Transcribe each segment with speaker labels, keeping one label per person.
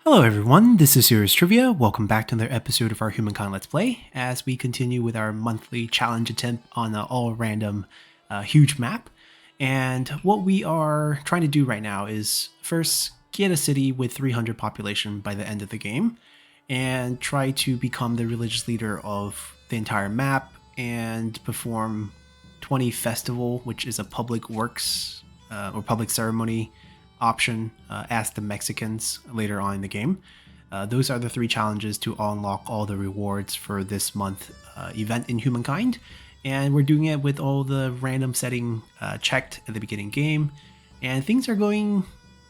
Speaker 1: Hello everyone, this is Serious Trivia. Welcome back to another episode of our Humankind Let's Play as we continue with our monthly challenge attempt on an all-random huge map. And what we are trying to do right now is first get a city with 300 population by the end of the game and try to become the religious leader of the entire map and perform 20 Festival, which is a public works or public ceremony option as the Mexicans later on in the game. Those are the three challenges to unlock all the rewards for this month event in Humankind. And we're doing it with all the random setting checked at the beginning game. And things are going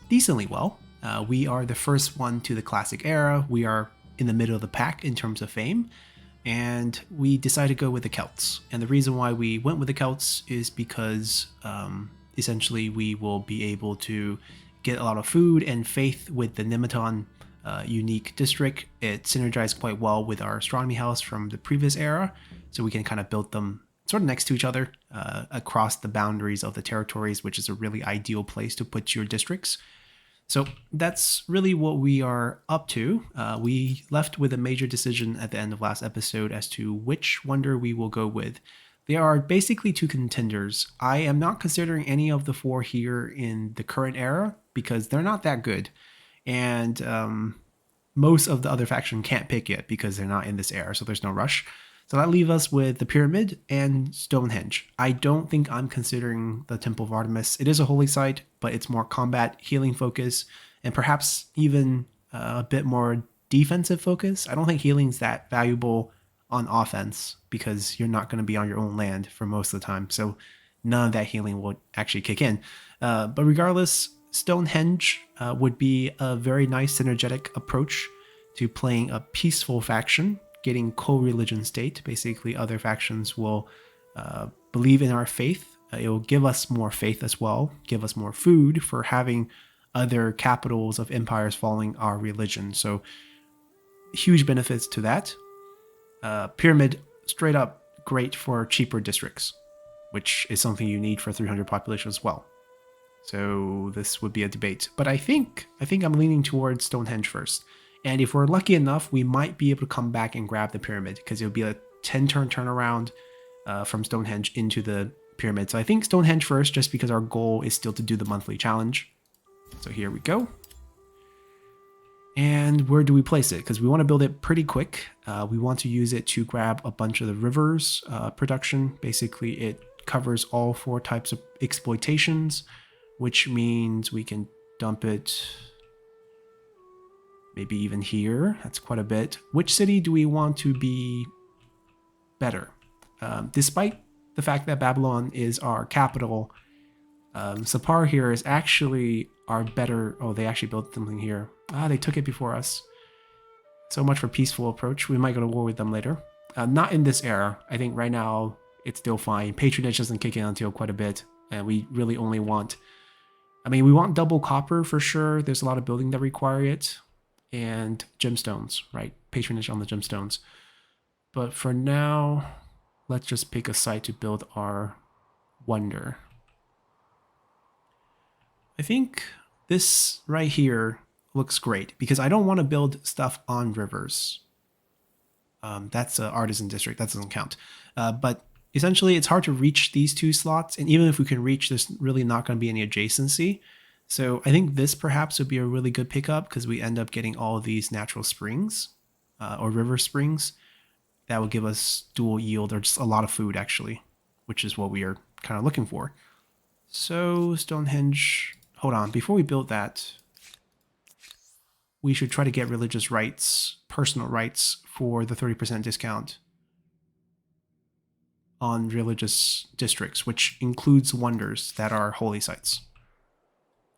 Speaker 1: decently well. We are the first one to the classic era. We are in the middle of the pack in terms of fame. And we decided to go with the Celts. And the reason why we went with the Celts is because essentially we will be able to get a lot of food and faith with the Nemeton unique district. It synergized quite well with our astronomy house from the previous era, so we can kind of build them sort of next to each other across the boundaries of the territories, which is a really ideal place to put your districts. So that's really what we are up to. We left with a major decision at the end of last episode as to which wonder we will go with. There are basically two contenders. I am not considering any of the four here in the current era because they're not that good. And most of the other faction can't pick it because they're not in this era, so there's no rush. So that leaves us with the Pyramid and Stonehenge. I don't think I'm considering the Temple of Artemis. It is a holy site, but it's more combat, healing focus, and perhaps even a bit more defensive focus. I don't think healing's that valuable on offense because you're not going to be on your own land for most of the time, so none of that healing will actually kick in. But regardless, Stonehenge would be a very nice synergetic approach to playing a peaceful faction, getting co-religion state. Basically, other factions will believe in our faith. It will give us more faith as well, give us more food for having other capitals of empires following our religion. So huge benefits to that. Pyramid, straight up great for cheaper districts, which is something you need for 300 population as well. So this would be a debate, but I think I'm leaning towards Stonehenge first. And if we're lucky enough, we might be able to come back and grab the Pyramid because it would be a 10-turn turnaround from Stonehenge into the Pyramid. So I think Stonehenge first, just because our goal is still to do the monthly challenge. So here we go. And where do we place it? Because we want to build it pretty quick. We want to use it to grab a bunch of the rivers production. Basically, it covers all four types of exploitations, which means we can dump it maybe even here. That's quite a bit. Which city do we want to be better? Despite the fact that Babylon is our capital, Sapar here is actually our better... Oh, they actually built something here. They took it before us. So much for peaceful approach. We might go to war with them later. Not in this era. I think right now it's still fine. Patronage doesn't kick in until quite a bit. And we really only want... I mean, we want double copper for sure. There's a lot of building that require it. And gemstones, right? Patronage on the gemstones. But for now, let's just pick a site to build our wonder. I think this right here looks great because I don't want to build stuff on rivers. That's an artisan district. That doesn't count. But essentially, it's hard to reach these two slots. And even if we can reach, there's really not going to be any adjacency. So I think this perhaps would be a really good pickup because we end up getting all of these natural springs or river springs that will give us dual yield or just a lot of food actually, which is what we are kind of looking for. So Stonehenge, hold on, before we build that, we should try to get religious rights, personal rights for the 30% discount on religious districts, which includes wonders that are holy sites.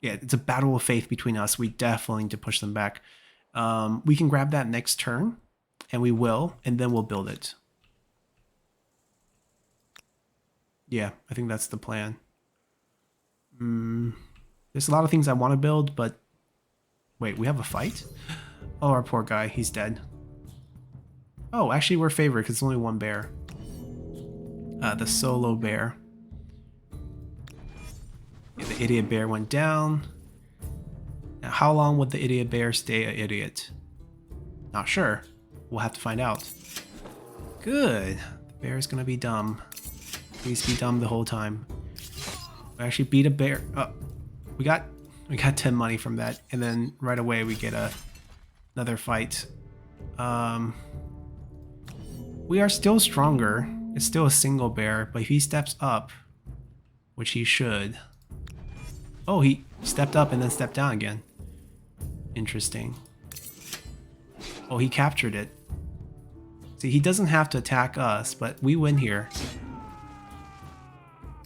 Speaker 1: Yeah, it's a battle of faith between us. We definitely need to push them back. We can grab that next turn, and we will, and then we'll build it. Yeah, I think that's the plan. There's a lot of things I want to build, but... Wait, we have a fight? Oh, our poor guy, he's dead. Oh, actually we're favored because it's only one bear. The solo bear. Yeah, the idiot bear went down. Now, how long would the idiot bear stay an idiot? Not sure. We'll have to find out. Good. The bear is gonna be dumb. Please be dumb the whole time. We actually beat a bear. Oh, we got 10 money from that, and then right away we get another fight. We are still stronger. It's still a single bear, but if he steps up, which he should. Oh, he stepped up and then stepped down again. Interesting. Oh, he captured it. See, he doesn't have to attack us, but we win here.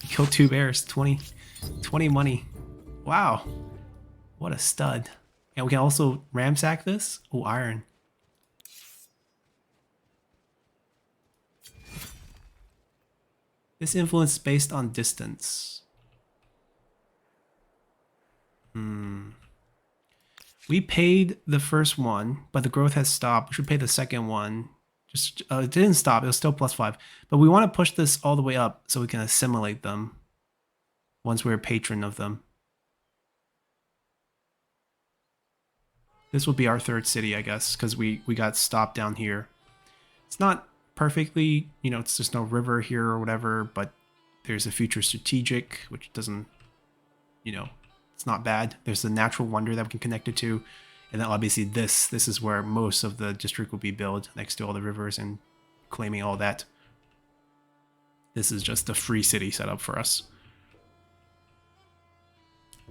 Speaker 1: He killed 2 bears, 20 money. Wow. What a stud. And we can also ramsack this. Oh, iron. This influence is based on distance. We paid the first one, but the growth has stopped. We should pay the second one. Just it didn't stop. It was still +5. But we want to push this all the way up so we can assimilate them once we're a patron of them. This will be our 3rd city, I guess, because we got stopped down here. It's not perfectly, you know, it's just no river here or whatever, but there's a future strategic, which doesn't, you know, it's not bad. There's a natural wonder that we can connect it to. And then obviously this is where most of the district will be built, next to all the rivers and claiming all that. This is just a free city setup for us.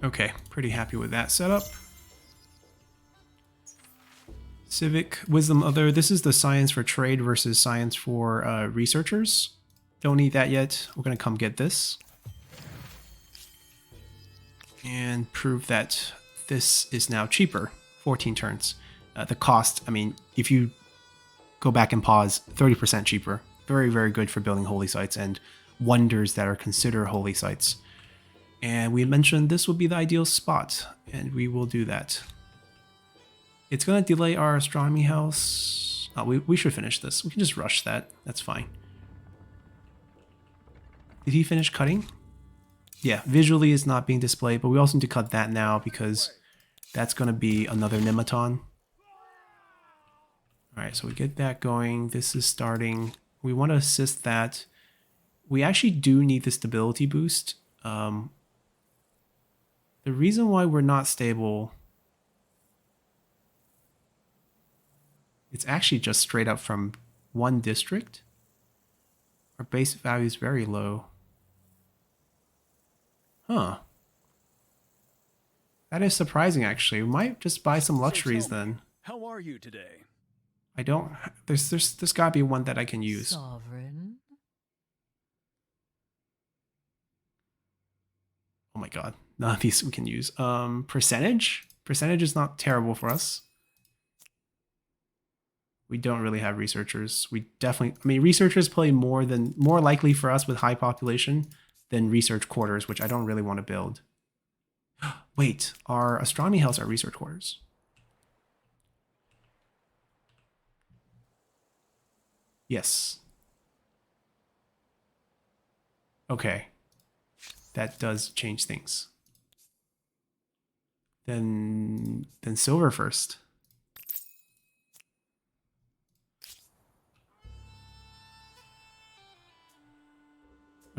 Speaker 1: Okay, pretty happy with that setup. Civic Wisdom Other. This is the science for trade versus science for researchers. Don't need that yet. We're going to come get this. And prove that this is now cheaper. 14 turns. The cost, I mean, if you go back and pause, 30% cheaper. Very, very good for building holy sites and wonders that are considered holy sites. And we mentioned this would be the ideal spot, and we will do that. It's going to delay our astronomy house. Oh, we should finish this. We can just rush that. That's fine. Did he finish cutting? Yeah, visually is not being displayed, but we also need to cut that now because that's going to be another Nematon. Alright, so we get that going. This is starting. We want to assist that. We actually do need the stability boost. The reason why we're not stable, it's actually just straight up from one district. Our base value is very low. Huh. That is surprising, actually. We might just buy some luxuries then.
Speaker 2: How are you today?
Speaker 1: I don't... There's gotta be one that I can use.
Speaker 3: Sovereign?
Speaker 1: Oh my god. None of these we can use. Percentage? Percentage is not terrible for us. We don't really have researchers. We definitely... I mean, researchers play more likely for us with high population than research quarters, which I don't really want to build. Wait, our astronomy house are research quarters. Yes. Okay. That does change things. Then silver first.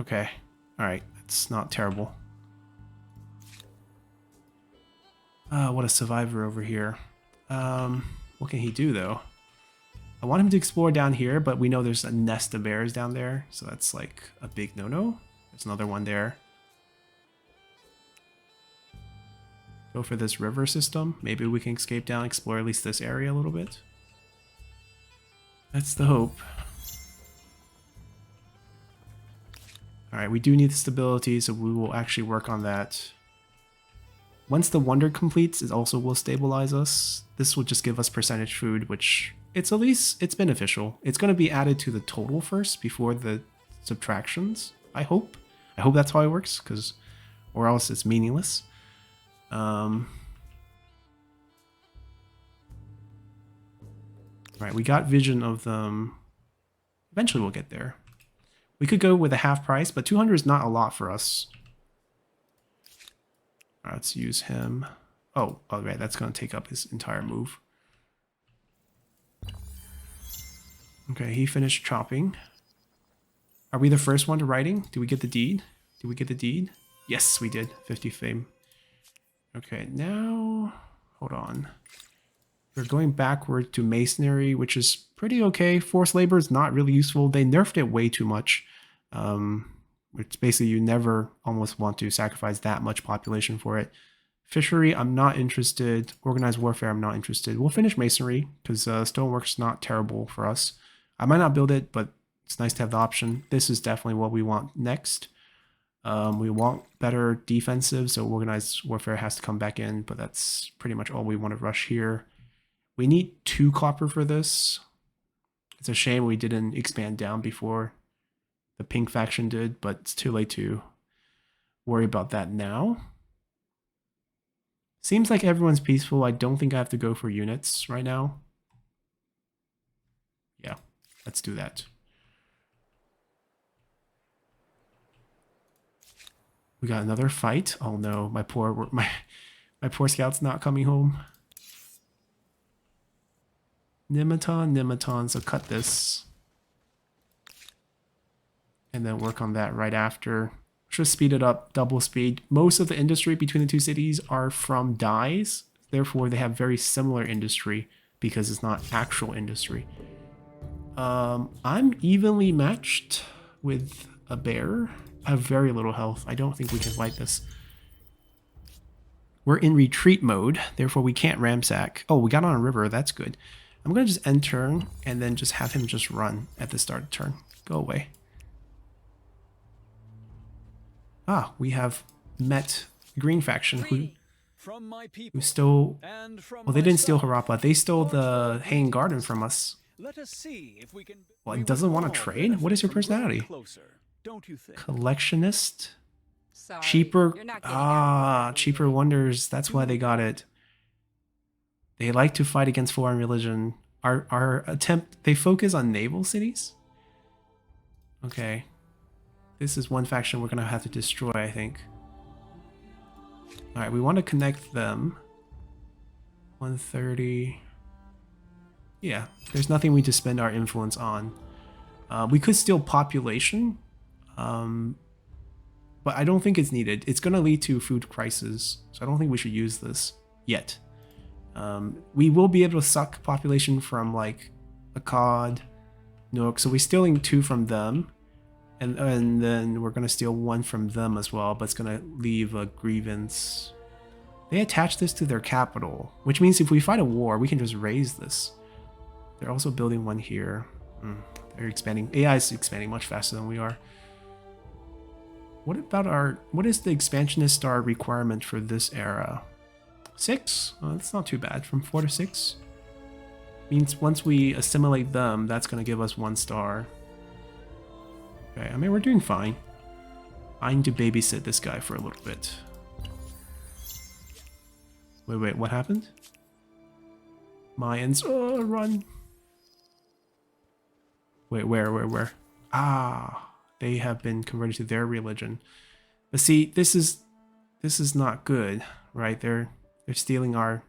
Speaker 1: Okay. Alright, that's not terrible. What a survivor over here. What can he do, though? I want him to explore down here, but we know there's a nest of bears down there, so that's like a big no-no. There's another one there. Go for this river system. Maybe we can escape down, explore at least this area a little bit. That's the hope. Alright, we do need the stability, so we will actually work on that. Once the wonder completes, it also will stabilize us. This will just give us percentage food, which it's at least, it's beneficial. It's going to be added to the total first before the subtractions, I hope. I hope that's how it works, because or else it's meaningless. Right, we got vision of them. Eventually we'll get there. We could go with a half price, but 200 is not a lot for us. All right, let's use him. Oh, right, that's going to take up his entire move. Okay, he finished chopping. Are we the first one to writing? Did we get the deed? Did we get the deed? Yes, we did. 50 fame. Okay, now... Hold on. We're going backward to masonry, which is pretty okay. Forced labor is not really useful. They nerfed it way too much. Which basically you never almost want to sacrifice that much population for it. Fishery, I'm not interested. Organized warfare, I'm not interested. We'll finish masonry, because stonework's not terrible for us. I might not build it, but it's nice to have the option. This is definitely what we want next. We want better defensive, so organized warfare has to come back in, but that's pretty much all we want to rush here. We need 2 copper for this. It's a shame we didn't expand down before the pink faction did, but it's too late to worry about that now. Seems like everyone's peaceful. I don't think I have to go for units right now. Yeah, let's do that. We got another fight. Oh no, my poor scout's not coming home. Nematon, so cut this. And then work on that right after. Just speed it up, double speed. Most of the industry between the 2 cities are from dyes. Therefore, they have very similar industry because it's not actual industry. I'm evenly matched with a bear. I have very little health. I don't think we can fight this. We're in retreat mode, therefore we can't ramsack. Oh, we got on a river. That's good. I'm going to just end turn and then just have him just run at the start of turn. Go away. Ah, we have met Green Faction who stole... Well, they didn't steal Harappa. They stole the Hanging Garden from us.
Speaker 2: Let us see if we can...
Speaker 1: Well, it doesn't want to trade? What is your personality?
Speaker 2: Don't you think?
Speaker 1: Collectionist?
Speaker 3: Sorry,
Speaker 1: Cheaper...
Speaker 3: you're not
Speaker 1: Ah, cheaper wonders. That's why they got it. They like to fight against foreign religion. Our attempt... They focus on naval cities? Okay. This is one faction we're going to have to destroy, I think. Alright, we want to connect them. 130. Yeah, there's nothing we need to spend our influence on. We could steal population. But I don't think it's needed. It's going to lead to food crisis. So I don't think we should use this yet. We will be able to suck population from like Akkad, Nook. So we're stealing 2 from them. And then we're going to steal 1 from them as well, but it's going to leave a grievance. They attach this to their capital, which means if we fight a war, we can just raise this. They're also building 1 here. They're expanding. AI is expanding much faster than we are. What about what is the expansionist star requirement for this era? 6? Well, that's not too bad. From 4 to 6? Means once we assimilate them, that's going to give us 1 star. Okay, I mean, we're doing fine. I need to babysit this guy for a little bit. Wait, what happened? Mayans, run. Wait, where? Ah, they have been converted to their religion. But see, this is not good, right? They're stealing our...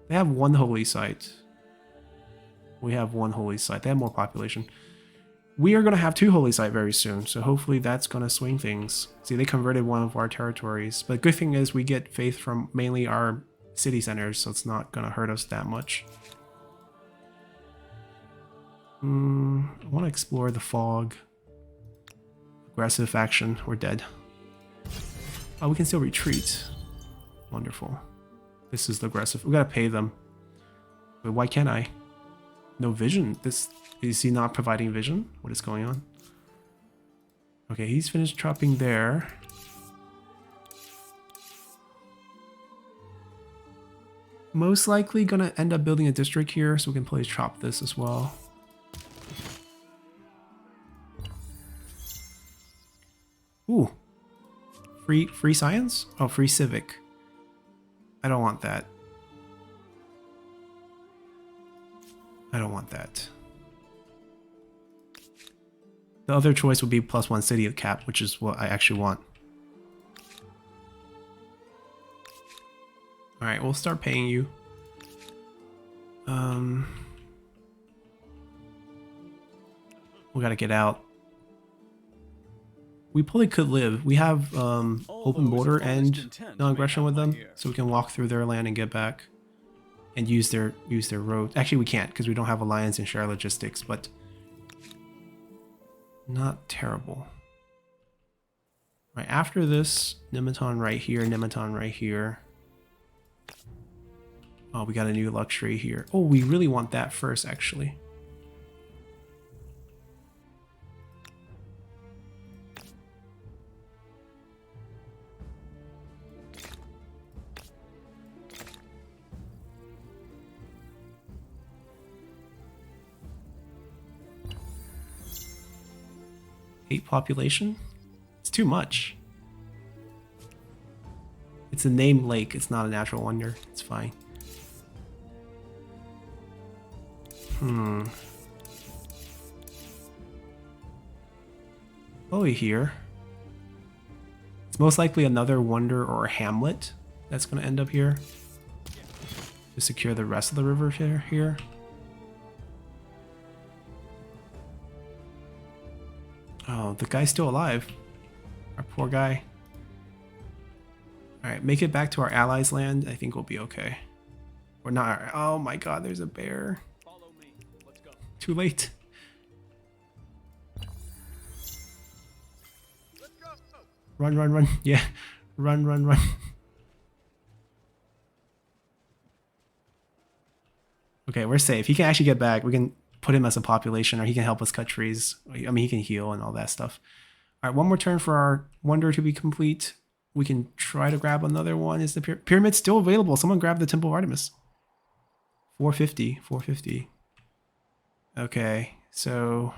Speaker 1: They have 1 holy site. We have 1 holy site. They have more population. We are going to have 2 holy site very soon, so hopefully that's going to swing things. See, they converted 1 of our territories. But good thing is we get faith from mainly our city centers, so it's not going to hurt us that much. I want to explore the fog. Aggressive faction. We're dead. Oh, we can still retreat. Wonderful. This is the aggressive. We gotta pay them. Wait, why can't I? No vision. Is he not providing vision? What is going on? Okay, he's finished chopping there. Most likely gonna end up building a district here, so we can please chop this as well. Ooh. Free science? Oh, free civic. I don't want that. I don't want that. The other choice would be +1 city cap, which is what I actually want. Alright, we'll start paying you. We gotta get out. We probably could live. We have open border and non-aggression with them, so we can walk through their land and get back. And use their roads. Actually, we can't because we don't have alliance and share logistics, but not terrible. Right after this, Nemeton right here, Nemeton right here. Oh, we got a new luxury here. Oh, we really want that first, actually. Population? It's too much. It's a named lake. It's not a natural wonder. It's fine. Probably here. It's most likely another wonder or a hamlet that's going to end up here to secure the rest of the river here. Oh, the guy's still alive. Our poor guy. Alright, make it back to our allies' land. I think we'll be okay. We're not. Oh my god, there's a bear.
Speaker 2: Follow me. Let's go.
Speaker 1: Too late.
Speaker 2: Let's go.
Speaker 1: Run, run, run. Yeah. Run, run, run. Okay, we're safe. He can actually get back. We can put him as a population, or he can help us cut trees. I mean, he can heal and all that stuff. All right, one more turn for our wonder to be complete. We can try to grab another one. Is the pyramid still available? Someone grab the Temple of Artemis. 450, 450. Okay, so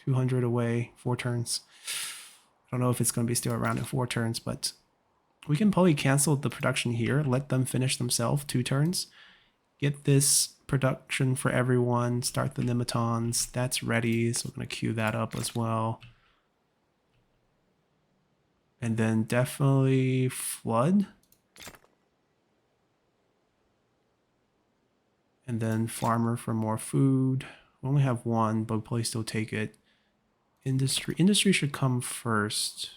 Speaker 1: 200 away, 4 turns. I don't know if it's going to be still around in 4 turns, but we can probably cancel the production here. Let them finish themselves 2 turns. Get this production for everyone. Start the Nemetons. That's ready, so we're going to queue that up as well. And then definitely flood. And then farmer for more food. We only have 1, but we'll probably still take it. Industry. Industry should come first.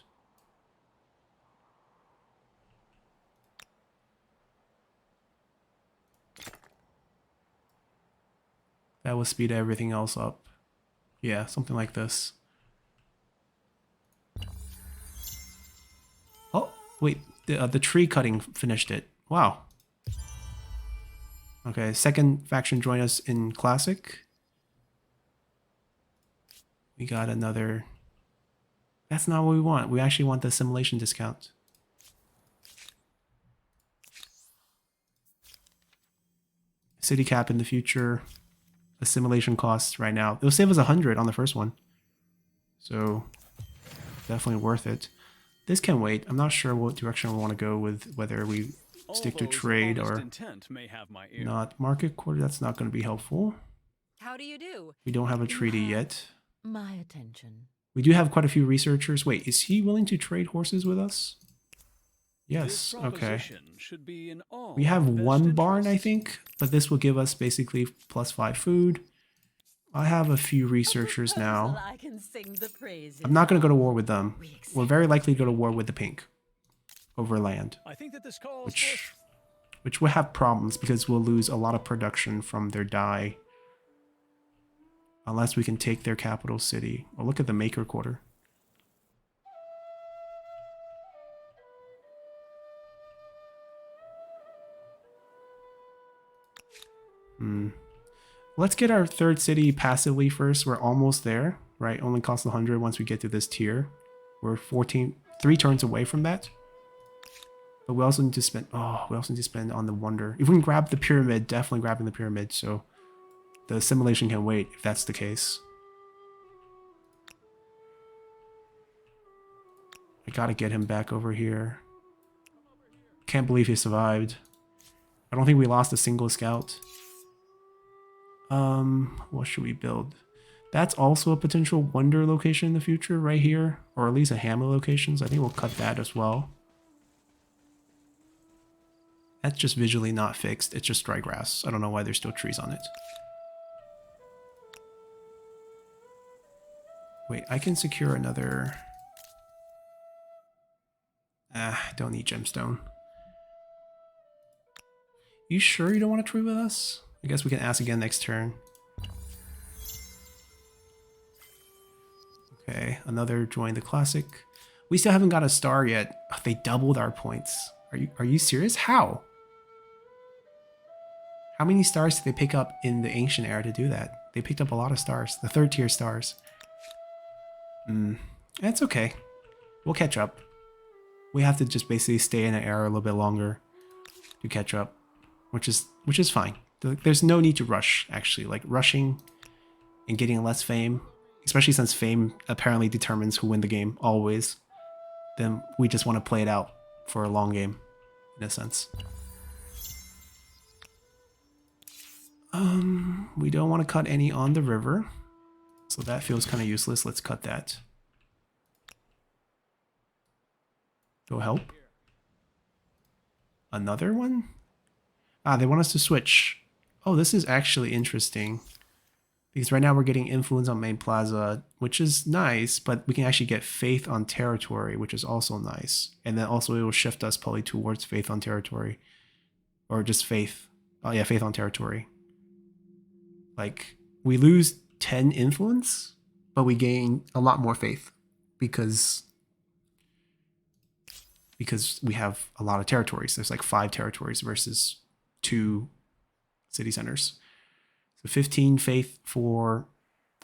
Speaker 1: That will speed everything else up. Yeah, something like this. Oh, wait. The tree cutting finished it. Wow. Okay, second faction join us in Classic. We got another... That's not what we want. We actually want the assimilation discount. City cap in the future. Assimilation costs right now. It'll save us 100 on the first one. So, definitely worth it. This can wait. I'm not sure what direction we want to go with, whether we stick to trade or not. Market quarter, that's not going to be helpful.
Speaker 3: How do you do?
Speaker 1: We don't have a treaty yet.
Speaker 3: My attention.
Speaker 1: We do have quite a few researchers. Wait, is he willing to trade horses with us? Yes, okay. We have 1 barn, I think, but this will give us basically +5 food. I have a few researchers now. I'm not going to go to war with them. We're very likely to go to war with the pink over land, which will have problems because we'll lose a lot of production from their dye unless we can take their capital city. Oh, look at the Maker Quarter. Let's get our 3rd city passively first. We're almost there, right? Only costs 100 once we get to this tier. We're 3 turns away from that. But we also need to spend, we also need to spend on the wonder. If we can grab the pyramid, definitely grabbing the pyramid, so the assimilation can wait if that's the case. I gotta get him back over here. Can't believe he survived. I don't think we lost a single scout. What should we build? That's also a potential wonder location in the future, right here, or at least a hamlet location. So I think we'll cut that as well. That's just visually not fixed. It's just dry grass. I don't know why there's still trees on it. Wait, I can secure another... don't need gemstone. You sure you don't want to trade with us? I guess we can ask again next turn. Okay, another join the classic. We still haven't got a star yet. Oh, they doubled our points. Are you serious? How? How many stars did they pick up in the ancient era to do that? They picked up a lot of stars. The third tier stars. It's okay. We'll catch up. We have to just basically stay in an era a little bit longer to catch up, which is fine. There's no need to rush, actually. Like, rushing and getting less fame, especially since fame apparently determines who win the game, always, then we just want to play it out for a long game, in a sense. We don't want to cut any on the river, so that feels kind of useless. Let's cut that. Go help. Another one? Ah, they want us to switch. Oh, this is actually interesting. Because right now we're getting influence on main plaza, which is nice, but we can actually get faith on territory, which is also nice. And then also it will shift us probably towards faith on territory. Or just faith. Oh yeah, faith on territory. Like, we lose 10 influence, but we gain a lot more faith. Because we have a lot of territories. There's like 5 territories versus 2 city centers. So 15 faith for...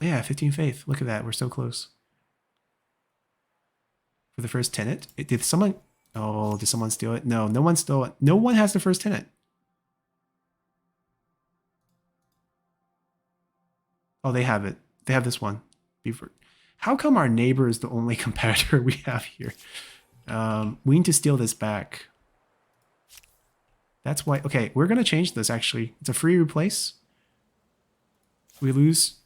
Speaker 1: Yeah, 15 faith. Look at that. We're so close. For the first tenant. Did someone... Oh, did someone steal it? No, no one stole it. No one has the first tenant. Oh, they have it. They have this one. Beaver. How come our neighbor is the only competitor we have here? We need to steal this back. That's why... Okay, we're going to change this, actually. It's a free replace. We lose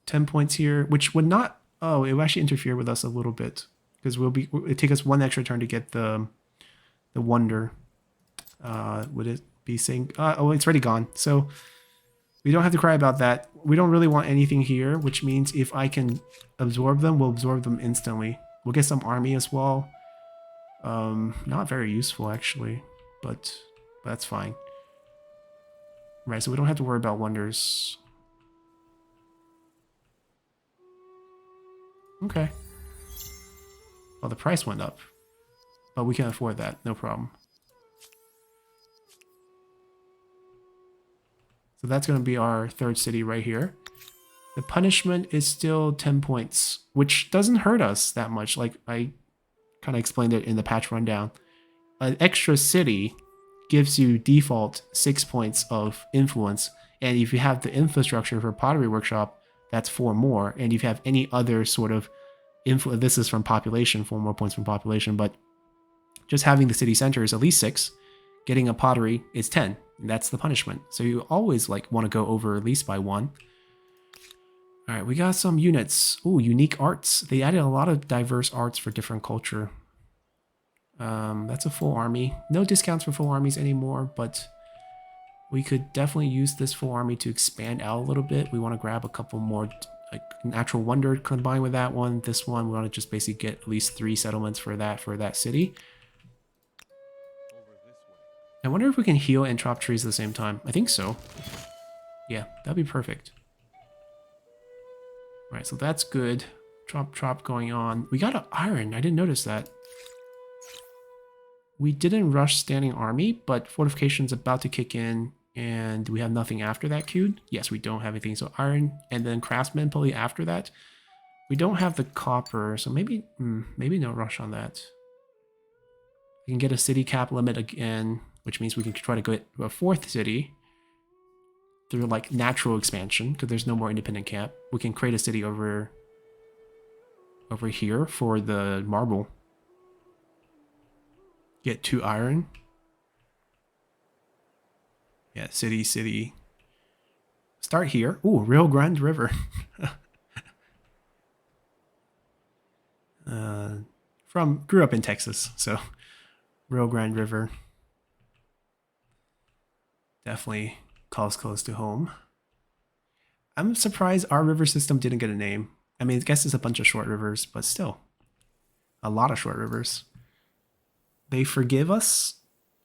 Speaker 1: 10 points here, which would not... Oh, it would actually interfere with us a little bit. Because it'd take us 1 extra turn to get the wonder. Would it be saying... oh, it's already gone. So we don't have to cry about that. We don't really want anything here, which means if I can absorb them, we'll absorb them instantly. We'll get some army as well. Not very useful, actually. But that's fine. Right, so we don't have to worry about wonders. Okay. Well, the price went up. But we can afford that, no problem. So that's going to be our third city right here. The punishment is still 10 points, which doesn't hurt us that much. Like, I kind of explained it in the patch rundown. An extra city gives you default 6 points of influence. And if you have the infrastructure for Pottery Workshop, that's 4 more. And if you have any other sort of influence, this is from population, 4 more points from population, but just having the city center is at least 6. Getting a pottery is 10. And that's the punishment. So you always like want to go over at least by 1. All right, we got some units. Ooh, unique arts. They added a lot of diverse arts for different culture. That's a full army. No discounts for full armies anymore, but we could definitely use this full army to expand out a little bit. We want to grab a couple more, like natural wonder combined with that one. This one, we want to just basically get at least 3 settlements for that city. I wonder if we can heal and chop trees at the same time. I think so. Yeah, that'd be perfect. All right, so that's good. Chop going on. We got an iron. I didn't notice that. We didn't rush standing army, but fortification's about to kick in, and we have nothing after that queued. Yes, we don't have anything. So iron, and then craftsman probably after that. We don't have the copper, so maybe no rush on that. We can get a city cap limit again, which means we can try to get a 4th city through like natural expansion, because there's no more independent camp. We can create a city over here for the marble. Get 2 iron. Yeah, city. Start here. Ooh, Rio Grande River. Grew up in Texas, so Rio Grande River. Definitely calls close to home. I'm surprised our river system didn't get a name. I mean, I guess it's a bunch of short rivers, but still. A lot of short rivers. They forgive us?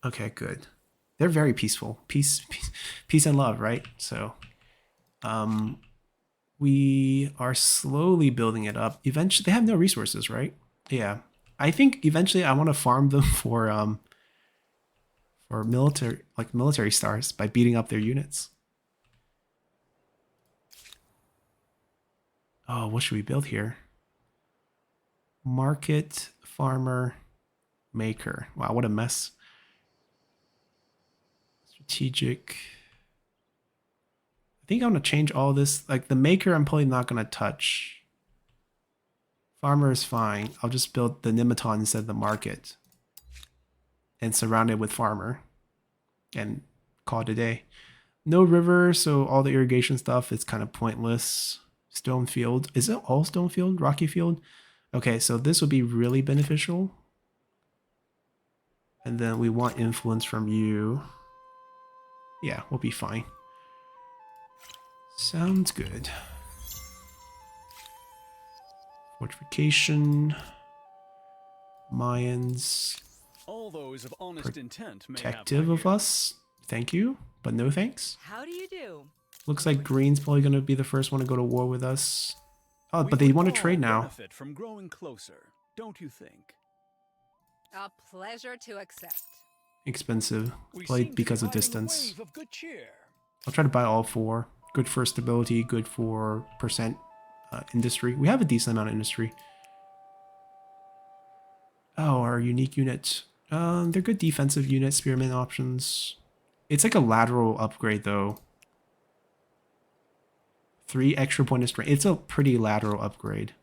Speaker 1: Okay, good. They're very peaceful. Peace and love, right? So, we are slowly building it up. Eventually, they have no resources, right? Yeah. I think eventually I want to farm them for military stars by beating up their units. Oh, what should we build here? Market, farmer, maker. Wow, what a mess. Strategic. I think I'm going to change all this. Like the maker, I'm probably not going to touch. Farmer is fine. I'll just build the Nematon instead of the market. And surround it with farmer. And call it a day. No river, so all the irrigation stuff is kind of pointless. Stone field. Is it all stone field? Rocky field? Okay, so this would be really beneficial. And then we want influence from you. Yeah, we'll be fine. Sounds good. Fortification. Mayans.
Speaker 2: All those of honest intent may have
Speaker 1: Protective
Speaker 2: my
Speaker 1: of
Speaker 2: ear.
Speaker 1: us. Thank you, but no thanks.
Speaker 3: How do you do?
Speaker 1: Looks like Green's probably going to be the first one to go to war with us. Oh,
Speaker 2: We
Speaker 1: but they
Speaker 2: would
Speaker 1: want to
Speaker 2: all
Speaker 1: trade now.
Speaker 2: benefit from growing closer, don't you think?
Speaker 3: A pleasure to accept.
Speaker 1: Expensive.
Speaker 2: We
Speaker 1: Played
Speaker 2: seem to
Speaker 1: because
Speaker 2: be
Speaker 1: of
Speaker 2: riding a
Speaker 1: distance.
Speaker 2: wave of good cheer.
Speaker 1: I'll try to buy all four. Good for stability, good for percent industry. We have a decent amount of industry. Oh, our unique units. They're good defensive units, spearman options. It's like a lateral upgrade though. 3 extra point of strength. It's a pretty lateral upgrade.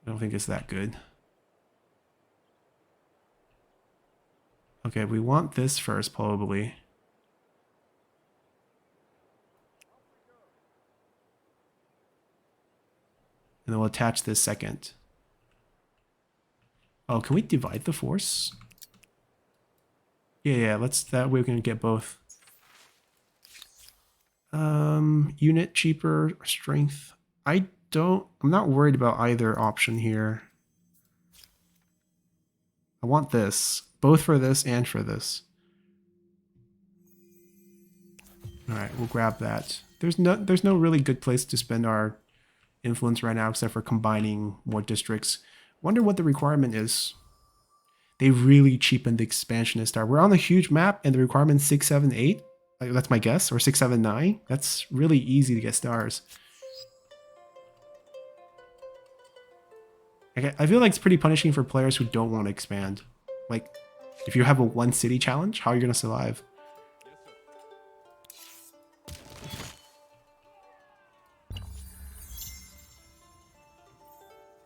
Speaker 1: I don't think it's that good. Okay, we want this first probably. And then we'll attach this second. Oh, can we divide the force? Yeah, let's, that way we can get both. Unit cheaper, strength. I'm not worried about either option here. I want this, both for this and for this. All right, we'll grab that. There's no really good place to spend our influence right now except for combining more districts. Wonder what the requirement is. They really cheapened the expansionist star. We're on a huge map and the requirement's 6, 7, 8. That's my guess, or 6, 7, 9. That's really easy to get stars. Okay, I feel like it's pretty punishing for players who don't want to expand. Like, if you have a 1 city challenge, how are you going to survive?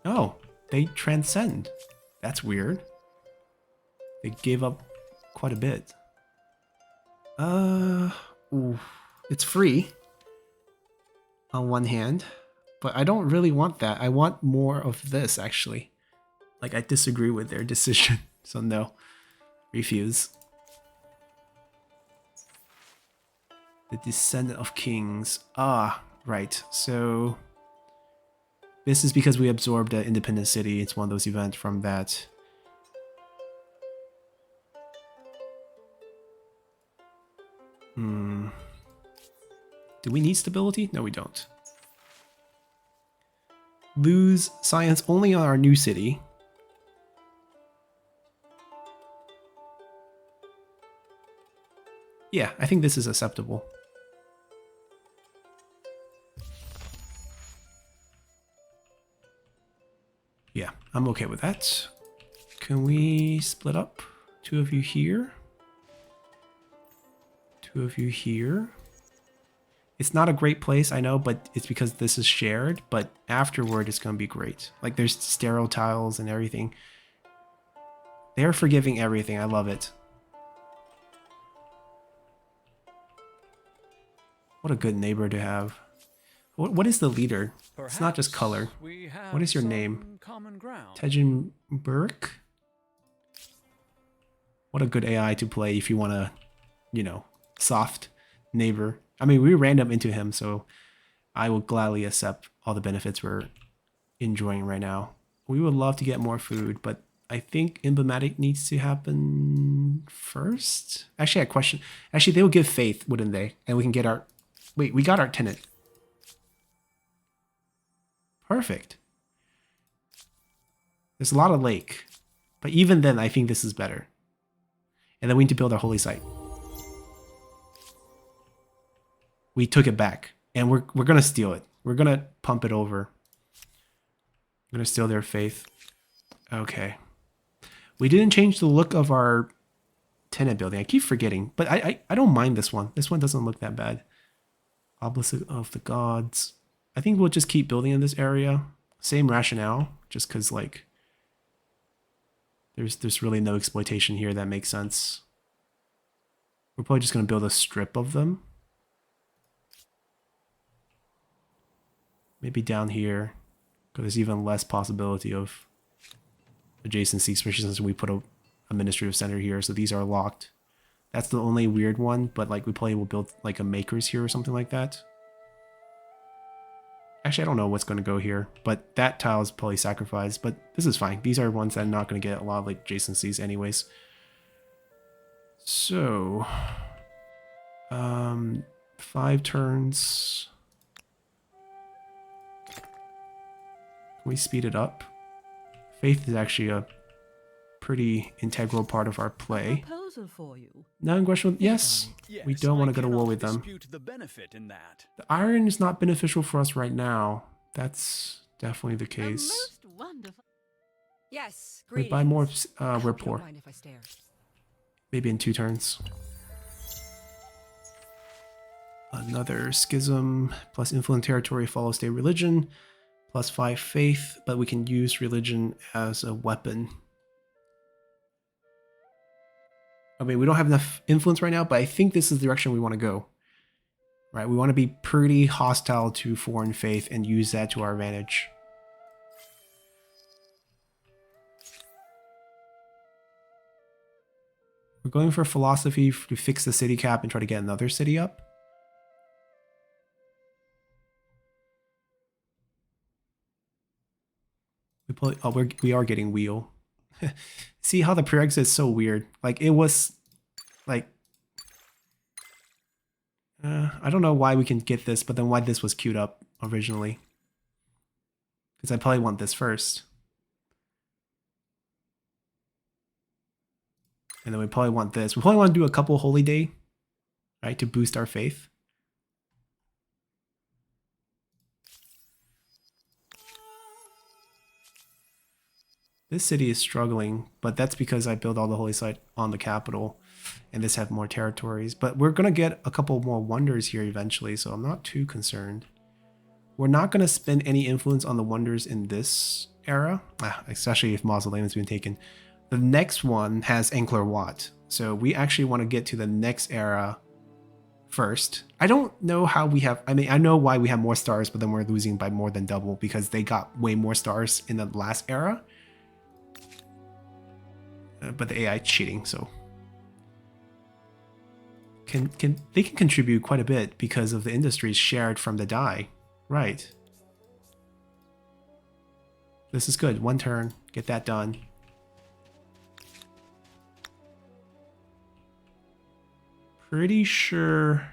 Speaker 1: Oh, they transcend. That's weird. They gave up quite a bit. Ooh, it's free on one hand, but I don't really want that. I want more of this, actually. Like, I disagree with their decision, so no. Refuse. The Descendant of Kings. Ah, right. So, this is because we absorbed an independent city. It's one of those events from that. Do we need stability? No, we don't. Lose science only on our new city. Yeah, I think this is acceptable. Yeah, I'm okay with that. Can we split up? 2 of you here. 2 of you here. It's not a great place, I know, but it's because this is shared, but afterward it's going to be great. Like, there's sterile tiles and everything. They're forgiving everything. I love it. What a good neighbor to have. What is the leader? It's not just color.
Speaker 2: We have
Speaker 1: What is your
Speaker 2: some
Speaker 1: name?
Speaker 2: common ground.
Speaker 1: Tejin Burke? What a good AI to play if you want to, you know, soft neighbor. I mean, we random into him, so I will gladly accept all the benefits we're enjoying right now. We would love to get more food, but I think emblematic needs to happen first. Actually, I question. Actually, they will give faith, wouldn't they? And we can get our. Wait, we got our tenant. Perfect. There's a lot of lake, but even then, I think this is better. And then we need to build our holy site. We took it back, and we're gonna steal it. We're gonna pump it over. We're gonna steal their faith. Okay. We didn't change the look of our tenant building. I keep forgetting, but I don't mind this one. This one doesn't look that bad. Obelisk of the Gods. I think we'll just keep building in this area. Same rationale, just because like there's really no exploitation here that makes sense. We're probably just gonna build a strip of them. Maybe down here, because there's even less possibility of adjacency, especially since we put a administrative center here. So these are locked. That's the only weird one, but like we probably will build like a makers here or something like that. Actually, I don't know what's going to go here, but that tile is probably sacrificed, but this is fine. These are ones that are not going to get a lot of like adjacencies anyways. So, 5 turns. Can we speed it up? Faith is actually a pretty integral part of our play.
Speaker 4: Proposal for you.
Speaker 1: Non-question, yes.
Speaker 2: Yes,
Speaker 1: We don't want to
Speaker 2: I
Speaker 1: go to war
Speaker 2: cannot
Speaker 1: with them.
Speaker 2: dispute the benefit in that.
Speaker 1: The iron is not beneficial for us right now. That's definitely the
Speaker 4: A
Speaker 1: case.
Speaker 4: most wonderful.
Speaker 3: Yes,
Speaker 1: We buy more.
Speaker 3: greetings. I
Speaker 1: We're
Speaker 3: hope you
Speaker 1: poor.
Speaker 3: don't mind if I stare.
Speaker 1: Maybe in 2 turns. Another schism plus influence territory follow state religion plus 5 faith, but we can use religion as a weapon. I mean, we don't have enough influence right now, but I think this is the direction we want to go. Right? We want to be pretty hostile to foreign faith and use that to our advantage. We're going for philosophy to fix the city cap and try to get another city up. We are getting wheel. See how the prerequisite is so weird. Like it was like I don't know why we can get this, but then why this was queued up originally. Because I probably want this first. And then we probably want this. We probably want to do a couple holy day, right, to boost our faith. This city is struggling, but that's because I built all the holy site on the capital, and this have more territories. But we're gonna get a couple more wonders here eventually, so I'm not too concerned. We're not gonna spend any influence on the wonders in this era, especially if Mausoleum has been taken. The next one has Ankler Wat, so we actually want to get to the next era first. I don't know how we have. I mean, I know why we have more stars, but then we're losing by more than double because they got way more stars in the last era. But the AI cheating, so they can contribute quite a bit because of the industries shared from the die, right? This is good. 1 turn, get that done. Pretty sure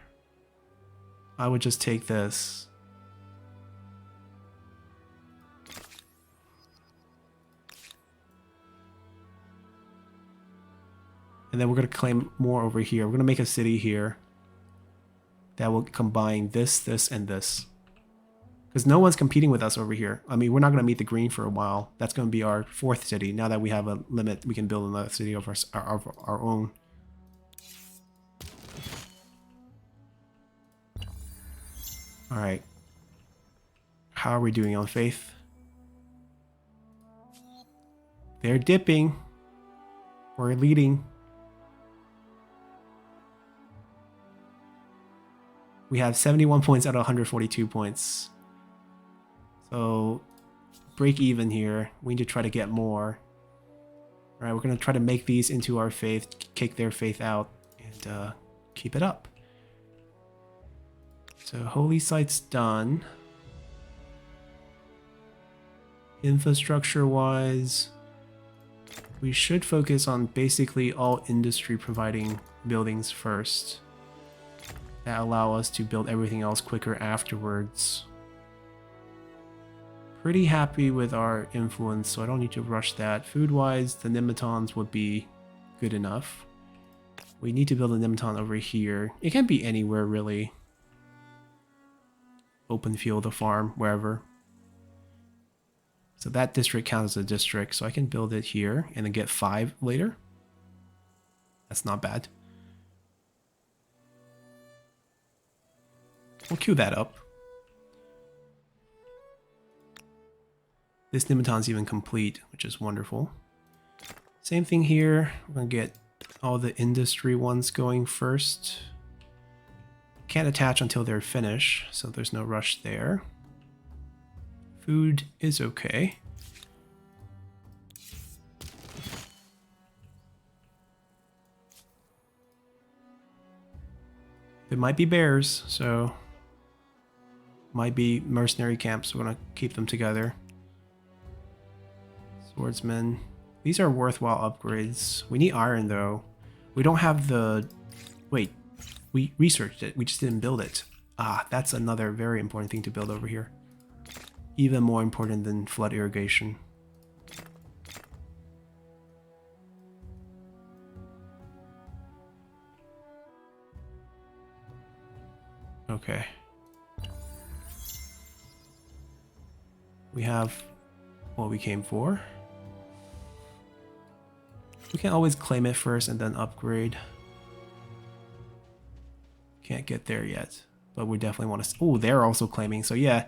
Speaker 1: I would just take this. And then we're going to claim more over here. We're going to make a city here that will combine this, this, and this. Because no one's competing with us over here. I mean, we're not going to meet the green for a while. That's going to be our 4th city. Now that we have a limit, we can build another city of our own. All right. How are we doing on faith? They're dipping. We're leading. We have 71 points out of 142 points. So, break even here. We need to try to get more. All right, we're going to try to make these into our faith, kick their faith out, and keep it up. So holy site's done. Infrastructure wise, we should focus on basically all industry providing buildings first that allow us to build everything else quicker afterwards. Pretty happy with our influence, so I don't need to rush that. Food wise, the nematons would be good enough. We need to build a nematon over here. It can be anywhere really. Open field, a farm, wherever. So that district counts as a district, so I can build it here and then get 5 later. That's not bad. We'll queue that up. This nematon's even complete, which is wonderful. Same thing here. We're gonna get all the industry ones going first. Can't attach until they're finished, so there's no rush there. Food is okay. There might be bears, so might be mercenary camps. We're gonna keep them together. Swordsmen. These are worthwhile upgrades. We need iron though. We don't have the... Wait, we researched it. We just didn't build it. Ah, that's another very important thing to build over here. Even more important than flood irrigation. Okay. We have what we came for. We can always claim it first and then upgrade. Can't get there yet, but we definitely want to... Oh, they're also claiming, so yeah.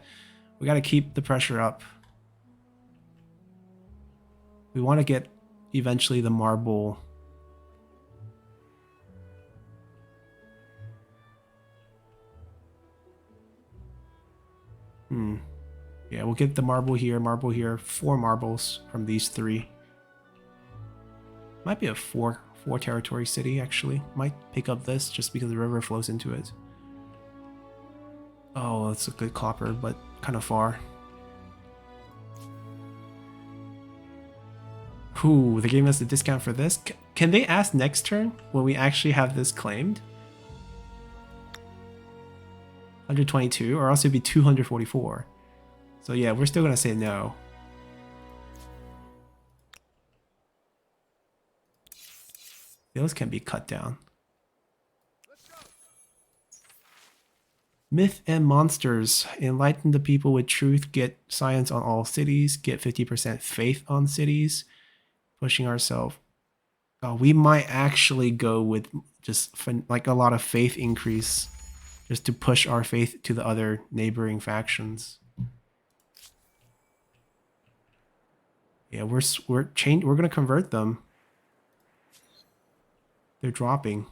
Speaker 1: We got to keep the pressure up. We want to get eventually the marble. Yeah, we'll get the marble here, 4 marbles from these 3. Might be a 4 territory city, actually. Might pick up this just because the river flows into it. Oh, that's a good copper, but kind of far. Ooh, they gave us a discount for this. Can they ask next turn when we actually have this claimed? 122, or else it'd be 244. So yeah, we're still gonna say no. Those can be cut down. Myth and monsters. Enlighten the people with truth. Get science on all cities. Get 50% faith on cities. Pushing ourselves. We might actually go with just like a lot of faith increase, just to push our faith to the other neighboring factions. Yeah, we're gonna convert them. They're dropping.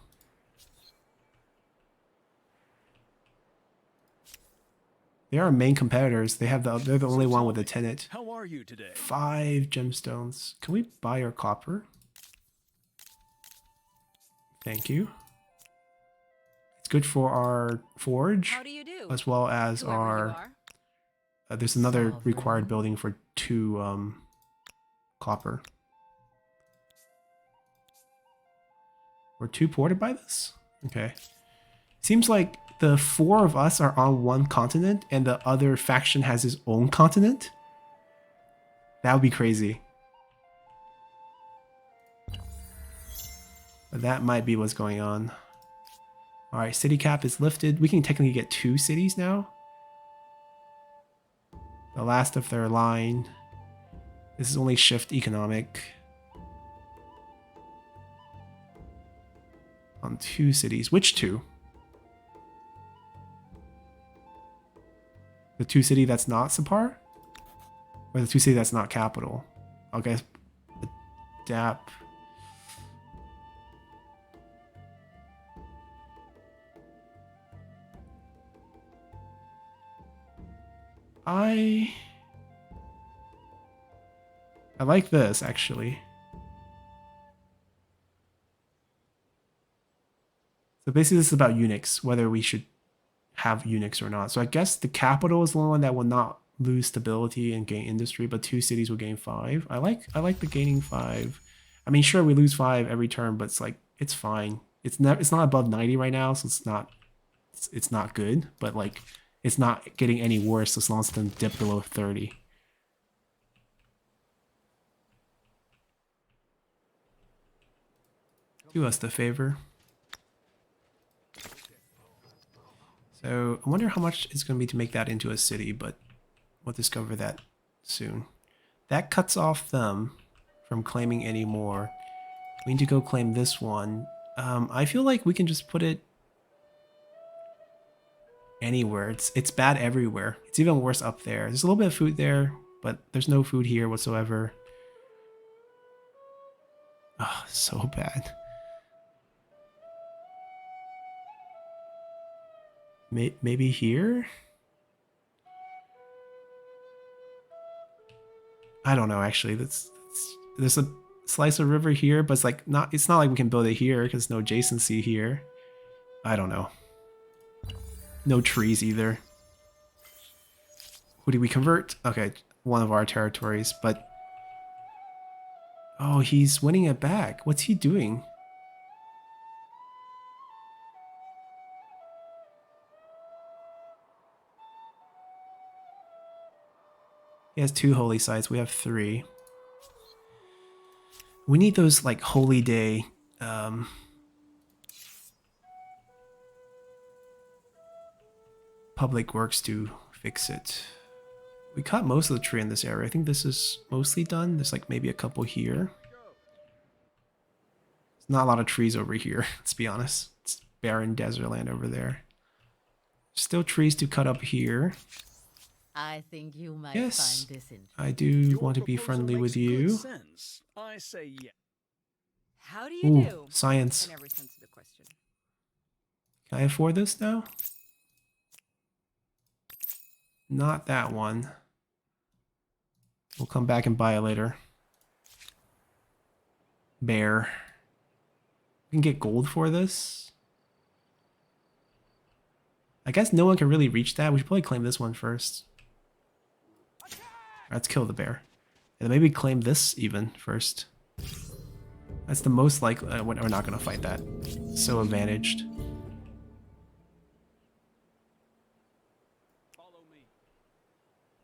Speaker 1: They are our main competitors. They're the only one with a tenant.
Speaker 2: How are you today?
Speaker 1: 5 gemstones. Can we buy our copper? Thank you. It's good for our forge,
Speaker 3: How do you do?
Speaker 1: as well as
Speaker 3: Whoever you
Speaker 1: our...
Speaker 3: are.
Speaker 1: there's another
Speaker 4: Sovereign.
Speaker 1: required building for 2 copper. We're 2 ported by this? Okay. Seems like the 4 of us are on one continent and the other faction has his own continent? That would be crazy. But that might be what's going on. Alright, city cap is lifted. We can technically get 2 cities now. The last of their line. This is only shift economic. On 2 cities. Which 2? The 2 city that's not Sapar? Or the 2 city that's not capital? I guess Adapt. I like this, actually. So basically this is about Unix, whether we should have eunuchs or not. So I guess the capital is the one that will not lose stability and gain industry, but 2 cities will gain 5. I like the gaining 5. I mean, sure, we lose 5 every turn, but it's like it's fine. It's not above 90 right now, so it's not good, but like it's not getting any worse as long as it doesn't dip below 30. Do us the favor. So I wonder how much it's going to be to make that into a city, but we'll discover that soon. That cuts off them from claiming any more. We need to go claim this one. I feel like we can just put it anywhere. It's bad everywhere. It's even worse up there. There's a little bit of food there, but there's no food here whatsoever. Oh, so bad. Maybe here? I don't know, actually. There's a slice of river here, but it's not like we can build it here because no adjacency here. I don't know. No trees either. Who do we convert? Okay, one of our territories, but... Oh, he's winning it back. What's he doing? He has 2 holy sites. We have 3. We need those, like, holy day... public works to fix it. We cut most of the tree in this area. I think this is mostly done. There's like maybe a couple here. There's not a lot of trees over here, let's be honest. It's barren desert land over there. Still trees to cut up here.
Speaker 4: I think you might
Speaker 1: Yes,
Speaker 4: find this interesting.
Speaker 1: I do
Speaker 2: Your
Speaker 1: want to be
Speaker 2: proposal
Speaker 1: friendly with
Speaker 2: makes good
Speaker 1: you.
Speaker 2: sense. I say yes.
Speaker 3: How do you
Speaker 1: Ooh,
Speaker 3: do?
Speaker 1: science.
Speaker 3: In every sense of the question.
Speaker 1: Can I afford this now? Not that one. We'll come back and buy it later. Bear. We can get gold for this. I guess no one can really reach that. We should probably claim this one first. Let's kill the bear. And then maybe claim this even first. That's the most likely. We're not going to fight that. So advantaged.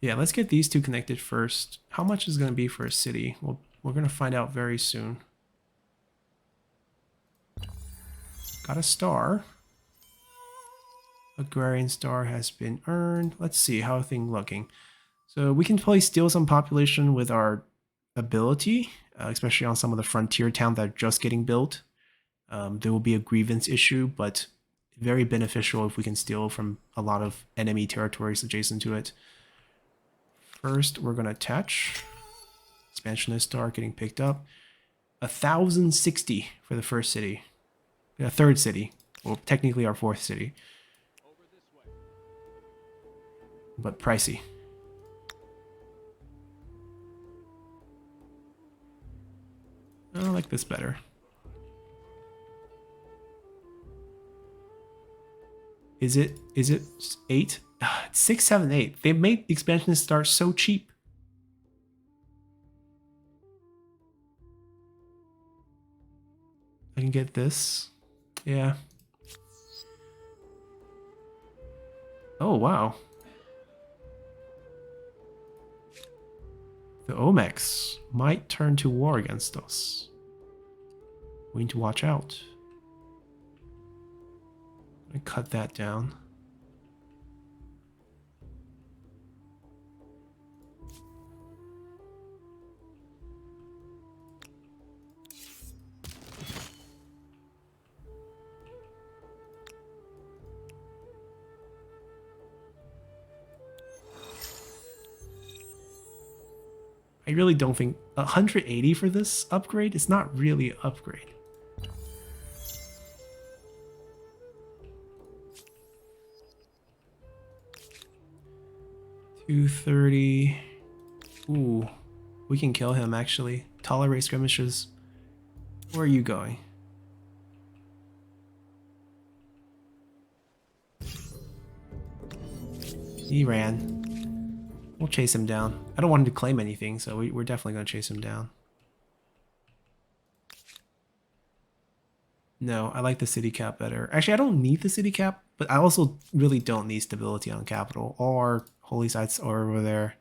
Speaker 1: Yeah, let's get these 2 connected first. How much is going to be for a city? Well, we're going to find out very soon. Got a star. Agrarian star has been earned. Let's see how things looking. So we can probably steal some population with our ability, especially on some of the frontier towns that are just getting built. There will be a grievance issue, but very beneficial if we can steal from a lot of enemy territories adjacent to it. First, we're going to attach. Expansionist star getting picked up. 1,060 for the first city. The 3rd city. Well, technically our 4th city. But pricey. I like this better. Is it 8? It's 6, 7, 8. They made the expansionist start so cheap. I can get this. Yeah. Oh, wow. The Omex might turn to war against us. We need to watch out. I'm gonna cut that down. I really don't think 180 for this upgrade is not really an upgrade. $230. Ooh, we can kill him actually. Tolerate skirmishes. Where are you going? He ran. We'll chase him down. I don't want him to claim anything, so we're definitely going to chase him down. No, I like the city cap better. Actually, I don't need the city cap, but I also really don't need stability on capital. All our holy sites are over there.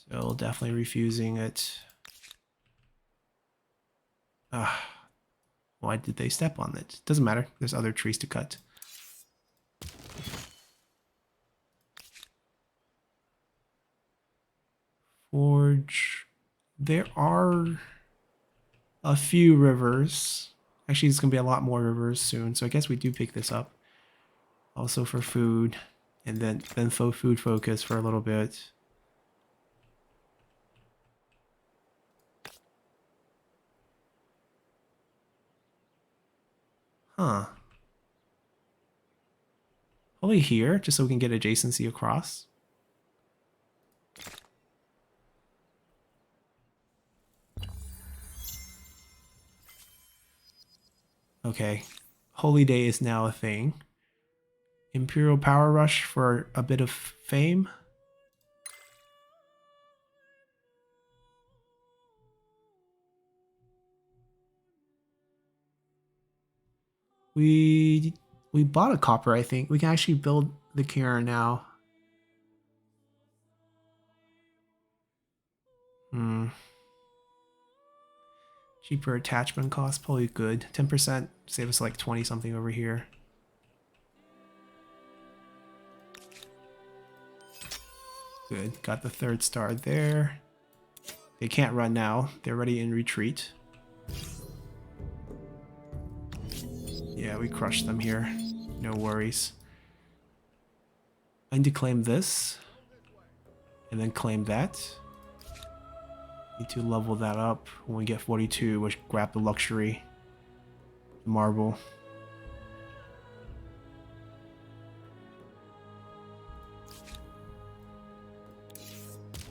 Speaker 1: So definitely refusing it. Why did they step on it? Doesn't matter. There's other trees to cut. Forge. There are a few rivers. Actually, there's going to be a lot more rivers soon, so I guess we do pick this up. Also for food, and then food focus for a little bit. Huh. Probably here, just so we can get adjacency across. Okay. Holy Day is now a thing. Imperial Power Rush for a bit of fame. We bought a copper, I think. We can actually build the cairn now. Cheaper attachment cost, probably good. 10% save us like 20 something over here. Good, got the 3rd star there. They can't run now, they're already in retreat. Yeah, we crushed them here, no worries. I need to claim this, and then claim that. Need to level that up. When we get 42, we'll grab the luxury marble.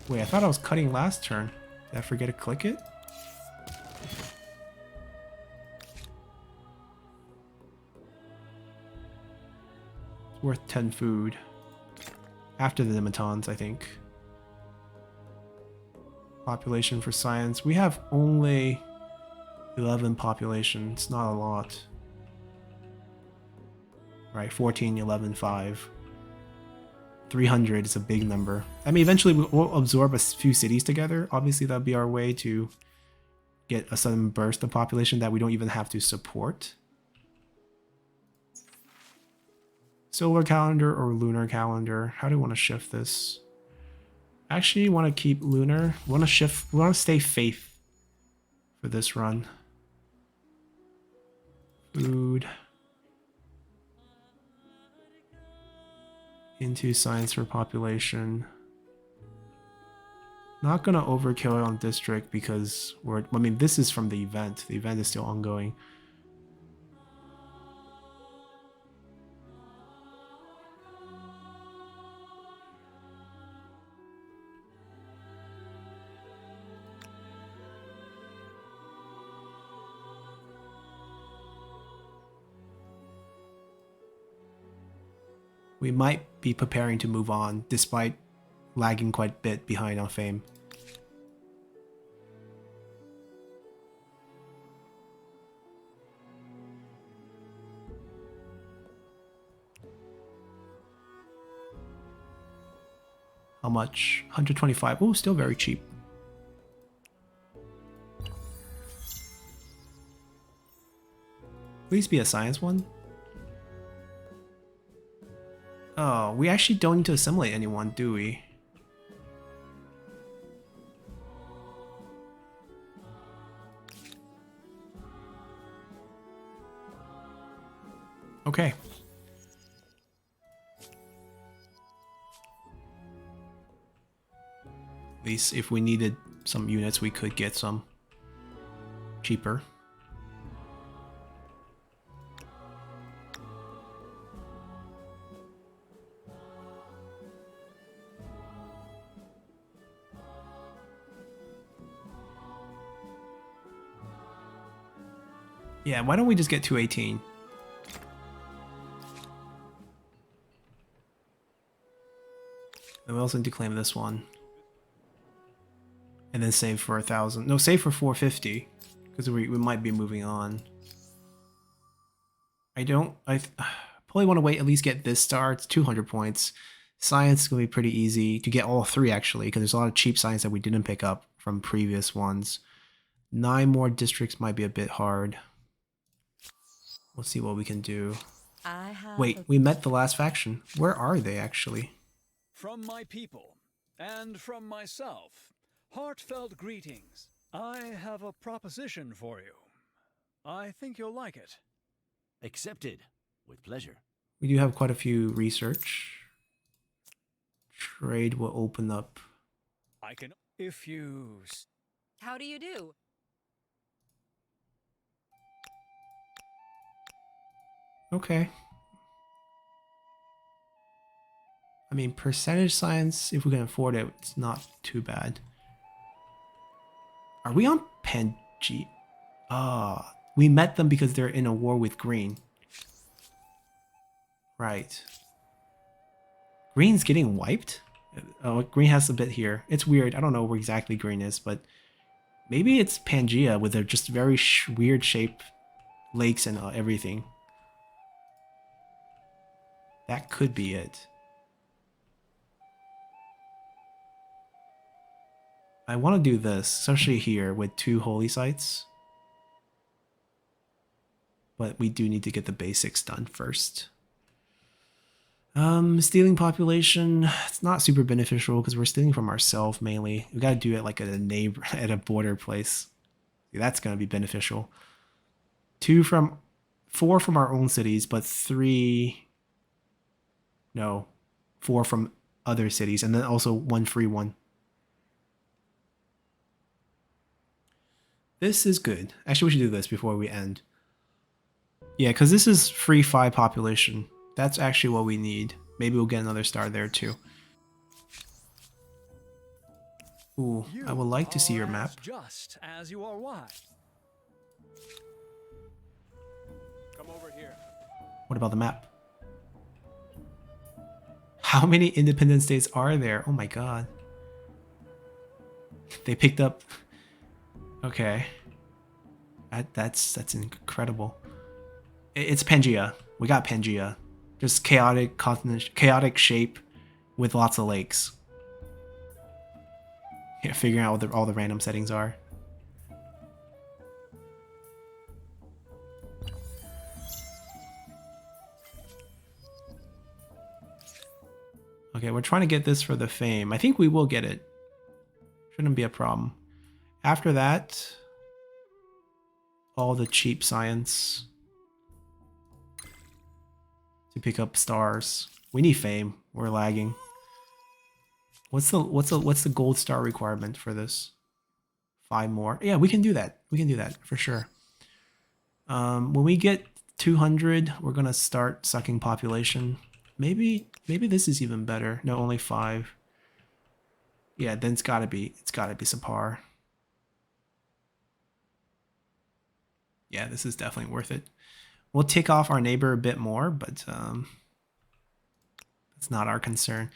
Speaker 1: Wait, I thought I was cutting last turn. Did I forget to click it? It's worth 10 food. After the Nematons, I think. Population for science. We have only 11 population. It's not a lot. Right, 14, 11, 5. 300 is a big number. I mean, eventually we'll absorb a few cities together. Obviously, that'd be our way to get a sudden burst of population that we don't even have to support. Solar calendar or lunar calendar? How do we want to shift this? Actually, want to keep lunar. We want to shift. We want to stay faith for this run. Food. Into science for population. Not gonna overkill it on district because I mean, this is from the event. The event is still ongoing. We might be preparing to move on, despite lagging quite a bit behind on fame. How much? 125. Oh, still very cheap. Please be a science one. Oh, we actually don't need to assimilate anyone, do we? Okay. At least if we needed some units, we could get some cheaper. Yeah, why don't we just get 218? also need to claim this one. And then save for 1,000. No, save for 450. Because we might be moving on. I probably want to wait, at least get this star. It's 200 points. Science is going to be pretty easy to get all 3 actually, because there's a lot of cheap science that we didn't pick up from previous ones. 9 more districts might be a bit hard. We'll see what we can do.
Speaker 4: I have
Speaker 1: Wait, we met the last faction. Where are they actually?
Speaker 2: From my people and from myself, heartfelt greetings. I have a proposition for you. I think you'll like it.
Speaker 5: Accepted. With pleasure.
Speaker 1: We do have quite a few research. Trade will open up.
Speaker 2: I can, if you...
Speaker 3: How do you do?
Speaker 1: Okay. I mean, percentage science, if we can afford it, it's not too bad. Are we on Pangaea? Ah, we met them because they're in a war with Green. Right. Green's getting wiped? Oh, Green has a bit here. It's weird. I don't know where exactly Green is, but maybe it's Pangaea with their just very weird shaped lakes and everything. That could be it. I want to do this, especially here with 2 holy sites. But we do need to get the basics done first. Stealing population, it's not super beneficial because we're stealing from ourselves mainly. We gotta do it like at a neighbor, at a border place. That's gonna be beneficial. 4 from our own cities, but 4 from other cities, and then also 1 free one. This is good. Actually, we should do this before we end. Yeah, because this is free 5 population. That's actually what we need. Maybe we'll get another star there too. Ooh, I would like to see your map.
Speaker 2: Just as you are wise. Come over here.
Speaker 1: What about the map? How many independent states are there? Oh my god. They picked up... Okay. That's incredible. It's Pangaea. We got Pangaea. Just chaotic continent, chaotic shape with lots of lakes. Yeah, figuring out what all the random settings are. Okay, we're trying to get this for the fame. I think we will get it. Shouldn't be a problem. After that, all the cheap science to pick up stars. We need fame. We're lagging. What's the gold star requirement for this? 5 more. Yeah, we can do that. We can do that for sure. When we get 200, we're gonna start sucking population. Maybe this is even better. No, only 5. Yeah, then it's gotta be subpar. Yeah, this is definitely worth it. We'll tick off our neighbor a bit more, but that's not our concern.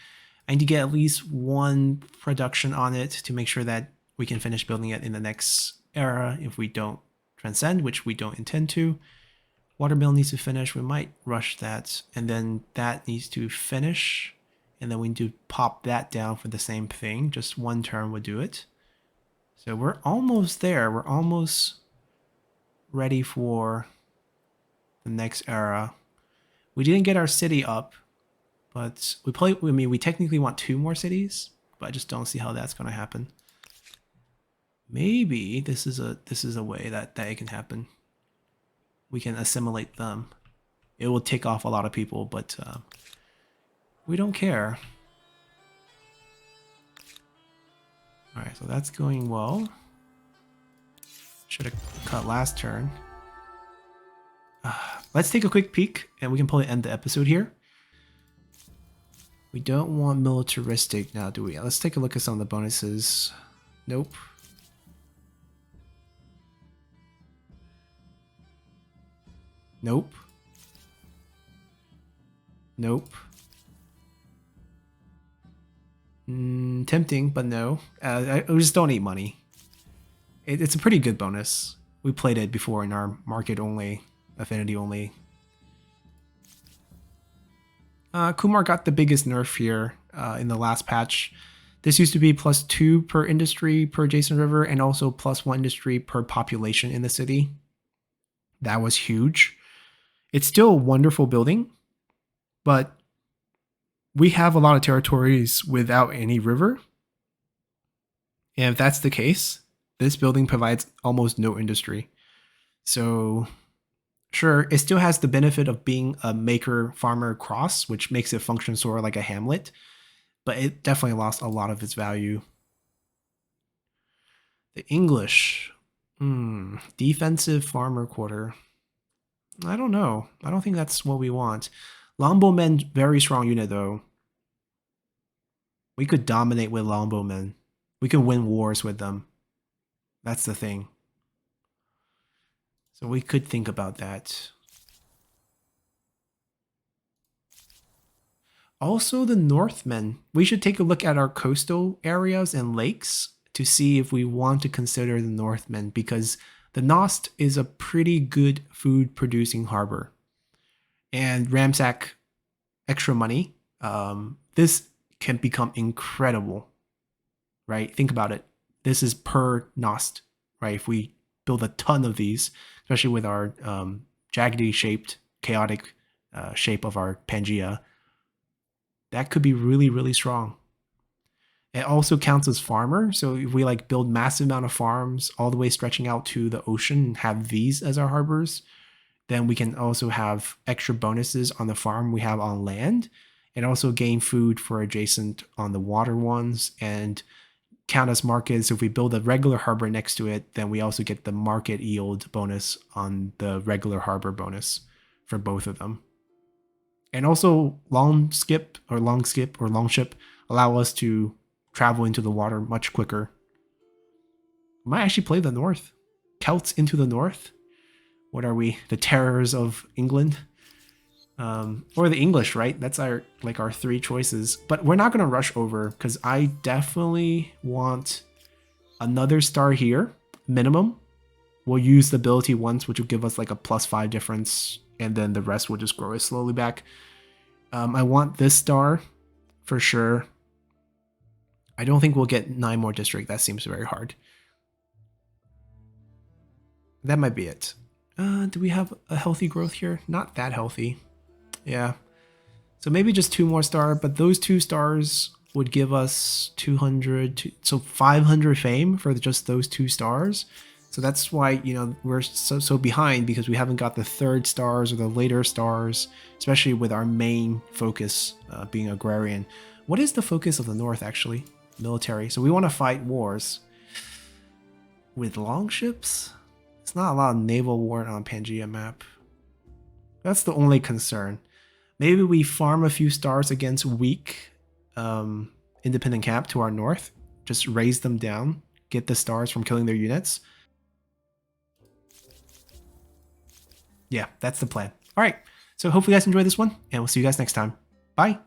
Speaker 1: I need to get at least 1 production on it to make sure that we can finish building it in the next era if we don't transcend, which we don't intend to. Watermill needs to finish. We might rush that, and then that needs to finish, and then we need to pop that down for the same thing. Just 1 turn would do it. So we're almost there. We're almost ready for the next era. We didn't get our city up, but we technically want 2 more cities, but I just don't see how that's going to happen. Maybe this is a way that it can happen. We can assimilate them. It will tick off a lot of people, but we don't care. All right, so that's going well. Should have cut last turn. Let's take a quick peek, and we can probably end the episode here. We don't want militaristic now, do we? Let's take a look at some of the bonuses. Nope. Nope. Nope. Tempting, but no. I just don't need money. It's a pretty good bonus. We played it before in our market only, affinity only. Kumar got the biggest nerf here in the last patch. This used to be +2 per industry per adjacent river and also +1 industry per population in the city. That was huge. It's still a wonderful building, but we have a lot of territories without any river. And if that's the case, this building provides almost no industry. So sure, it still has the benefit of being a maker-farmer cross, which makes it function sort of like a hamlet, but it definitely lost a lot of its value. The English. Defensive farmer quarter. I don't know. I don't think that's what we want. Longbowmen, very strong unit though. We could dominate with longbowmen. We can win wars with them. That's the thing. So we could think about that. Also the Northmen. We should take a look at our coastal areas and lakes to see if we want to consider the Northmen, because the Nost is a pretty good food producing harbor. And Ramsack extra money. This can become incredible, right? Think about it. This is per Nost, right? If we build a ton of these, especially with our jaggedy shaped, chaotic shape of our Pangea, that could be really, really strong. It also counts as farmer. So if we like build massive amount of farms all the way stretching out to the ocean and have these as our harbors, then we can also have extra bonuses on the farm we have on land, and also gain food for adjacent on the water ones, and count as markets. So if we build a regular harbor next to it, then we also get the market yield bonus on the regular harbor bonus for both of them. And also long ship allow us to travel into the water much quicker. Might actually play the north. Celts into the north. What are we? The terrors of England? Or the English, right? That's our three choices. But we're not going to rush over, because I definitely want another star here, minimum. We'll use the ability once, which will give us like a +5 difference, and then the rest will just grow it slowly back. I want this star for sure. I don't think we'll get 9 more district. That seems very hard. That might be it. Do we have a healthy growth here? Not that healthy. Yeah. So maybe just 2 more stars, but those 2 stars would give us 200, so 500 fame for just those 2 stars. So that's why, we're so behind, because we haven't got the 3rd stars or the later stars, especially with our main focus being agrarian. What is the focus of the North, actually? Military. So we want to fight wars with longships. It's not a lot of naval war on Pangea map. That's the only concern. Maybe we farm a few stars against weak independent camp to our north. Just raise them down. Get the stars from killing their units. Yeah, that's the plan. All right. So hopefully you guys enjoyed this one, and we'll see you guys next time. Bye.